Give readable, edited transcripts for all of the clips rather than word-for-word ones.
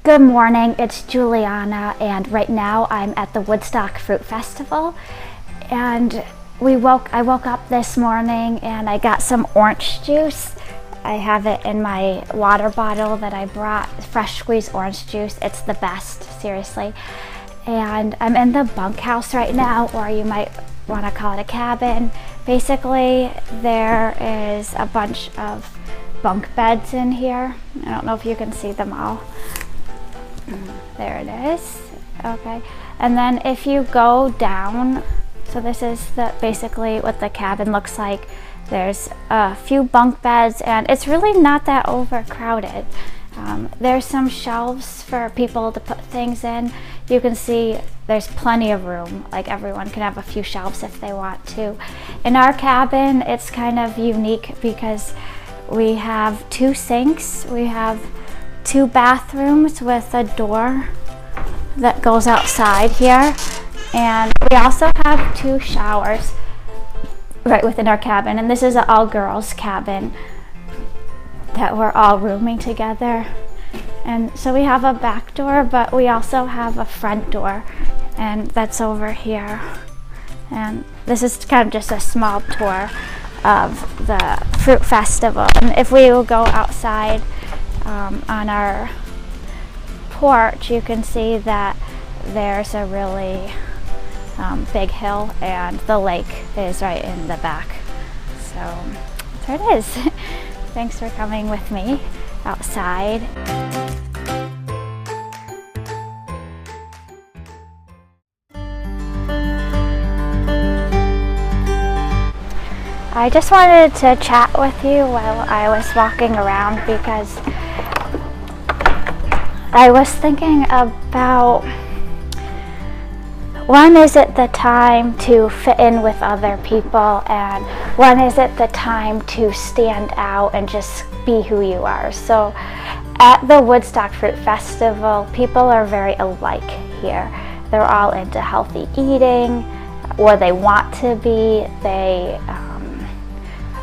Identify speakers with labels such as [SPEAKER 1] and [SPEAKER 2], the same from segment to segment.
[SPEAKER 1] Good morning, it's Juliana, and right now I'm at the Woodstock Fruit Festival, and I woke up this morning and I got some orange juice. I have it in my water bottle that I brought, fresh squeezed orange juice. It's the best, seriously. And I'm in the bunkhouse right now, or you might want to call it a cabin. Basically, there is a bunch of bunk beds in here. I don't know if you can see them all. There it is. Okay, and then if you go down, so this is basically what the cabin looks like. There's a few bunk beds, and it's really not that overcrowded. There's some shelves for people to put things in. You can see there's plenty of room, like everyone can have a few shelves if they want to. In our cabin, it's kind of unique because we have 2 sinks, we have 2 bathrooms with a door that goes outside here, and we also have 2 showers right within our cabin. And this is an all-girls cabin that we're all rooming together. And so we have a back door, but we also have a front door, and that's over here. And this is kind of just a small tour of the fruit festival. And if we will go outside on our porch, you can see that there's a really big hill, and the lake is right in the back. So there it is. Thanks for coming with me outside. I just wanted to chat with you while I was walking around, because I was thinking about, when is it the time to fit in with other people, and when is it the time to stand out and just be who you are? So at the Woodstock Fruit Festival, people are very alike here. They're all into healthy eating, or they want to be. They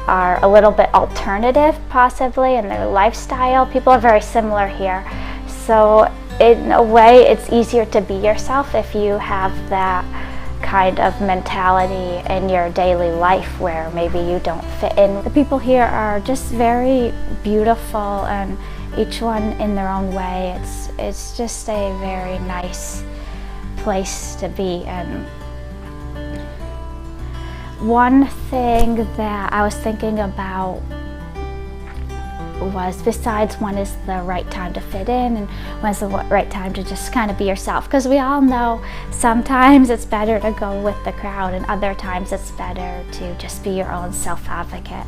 [SPEAKER 1] are a little bit alternative possibly in their lifestyle. People are very similar here. So in a way, it's easier to be yourself if you have that kind of mentality in your daily life where maybe you don't fit in. The people here are just very beautiful, and each one in their own way. It's just a very nice place to be. And one thing that I was thinking about was, besides when is the right time to fit in and when's the right time to just kind of be yourself, because we all know sometimes it's better to go with the crowd, and other times it's better to just be your own self-advocate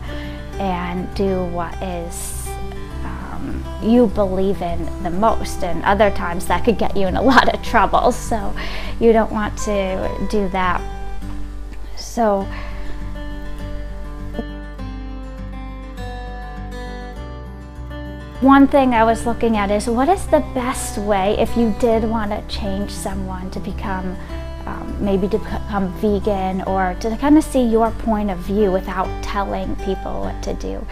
[SPEAKER 1] and do what is you believe in the most, and other times that could get you in a lot of trouble, so you don't want to do that. So one thing I was looking at is, what is the best way if you did want to change someone to become, maybe to become vegan, or to kind of see your point of view without telling people what to do?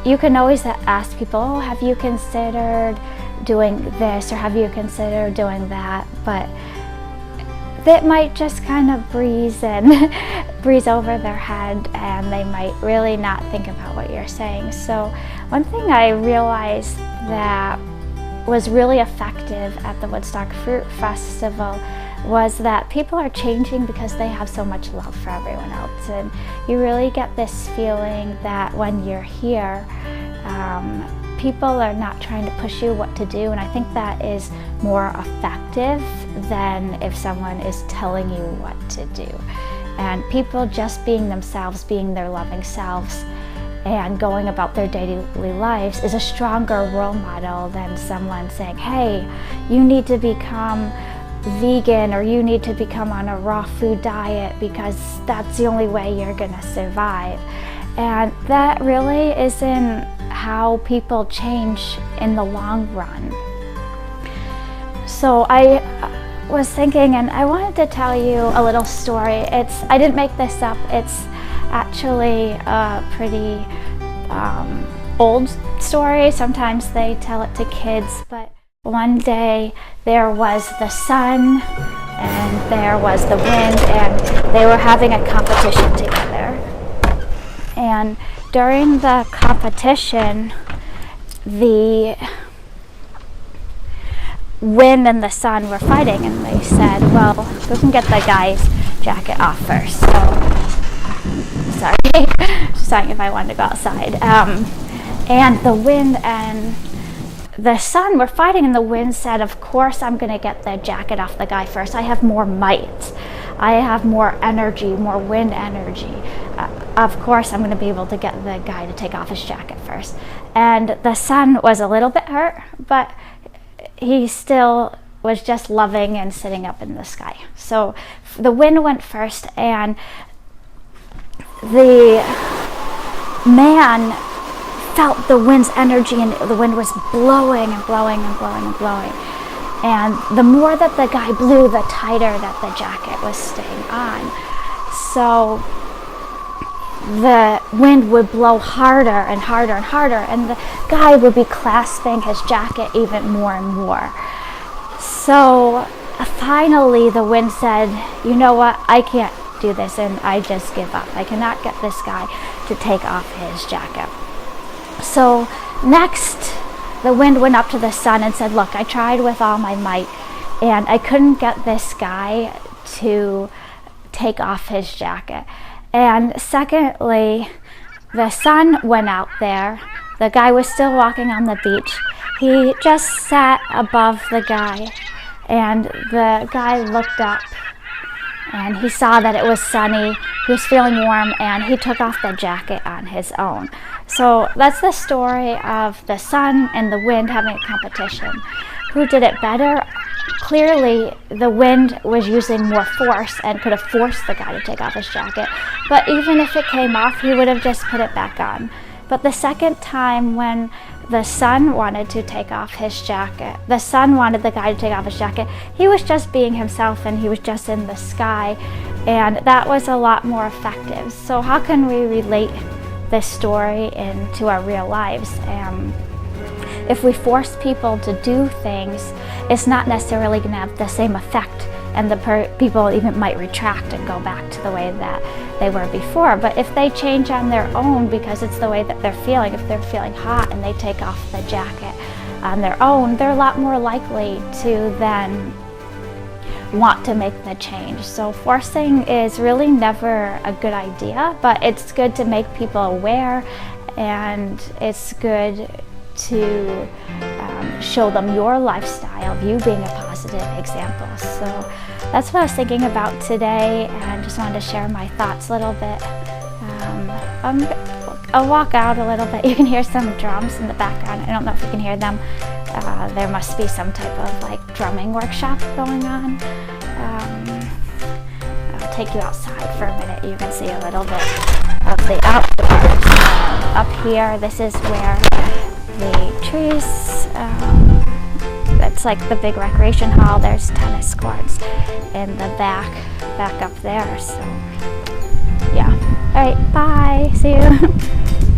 [SPEAKER 1] You can always ask people, oh, have you considered doing this, or have you considered doing that? But that might just kind of breeze over their head, and they might really not think about what you're saying. So one thing I realized that was really effective at the Woodstock Fruit Festival was that people are changing because they have so much love for everyone else. And you really get this feeling that when you're here, people are not trying to push you what to do, and I think that is more effective than if someone is telling you what to do. And people just being themselves, being their loving selves, and going about their daily lives is a stronger role model than someone saying, hey, you need to become vegan, or you need to become on a raw food diet because that's the only way you're gonna survive. And that really isn't how people change in the long run. So I was thinking, and I wanted to tell you a little story. I didn't make this up. It's actually a pretty old story. Sometimes they tell it to kids, but one day there was the sun and there was the wind, and they were having a competition together. And during the competition, the wind and the sun were fighting, and they said, well, who can get the guy's jacket off first? So, sorry, just saying if I wanted to go outside. And the wind and the sun were fighting, and the wind said, of course I'm going to get the jacket off the guy first. I have more might. I have more energy, more wind energy. Of course I'm going to be able to get the guy to take off his jacket first. And the sun was a little bit hurt, but he still was just loving and sitting up in the sky. So the wind went first, and the man felt the wind's energy, and the wind was blowing and blowing and blowing and blowing. And the more that the guy blew, the tighter that the jacket was staying on. So the wind would blow harder and harder and harder, and the guy would be clasping his jacket even more and more. So finally the wind said, you know what, I can't do this, and I just give up. I cannot get this guy to take off his jacket. So next, the wind went up to the sun and said, look, I tried with all my might, and I couldn't get this guy to take off his jacket. And secondly, the sun went out there. The guy was still walking on the beach. He just sat above the guy, and the guy looked up, and he saw that it was sunny. He was feeling warm, and he took off the jacket on his own. So that's the story of the sun and the wind having a competition. Who did it better? Clearly, the wind was using more force and could have forced the guy to take off his jacket. But even if it came off, he would have just put it back on. But the second time when the sun wanted to take off his jacket, the sun wanted the guy to take off his jacket, he was just being himself, and he was just in the sky. And that was a lot more effective. So how can we relate this story into our real lives? If we force people to do things, it's not necessarily going to have the same effect, and the people even might retract and go back to the way that they were before. But if they change on their own because it's the way that they're feeling, if they're feeling hot and they take off the jacket on their own, they're a lot more likely to then want to make the change. So forcing is really never a good idea, but it's good to make people aware, and it's good to show them your lifestyle of you being a positive example. So that's what I was thinking about today, and just wanted to share my thoughts a little bit. I'll walk out a little bit. You can hear some drums in the background. I don't know if you can hear them. There must be some type of like drumming workshop going on. I'll take you outside for a minute. You can see a little bit of the outdoors. Up here, this is where the trees, that's like the big recreation hall. There's tennis courts in the back up there. So yeah. All right, bye. See you.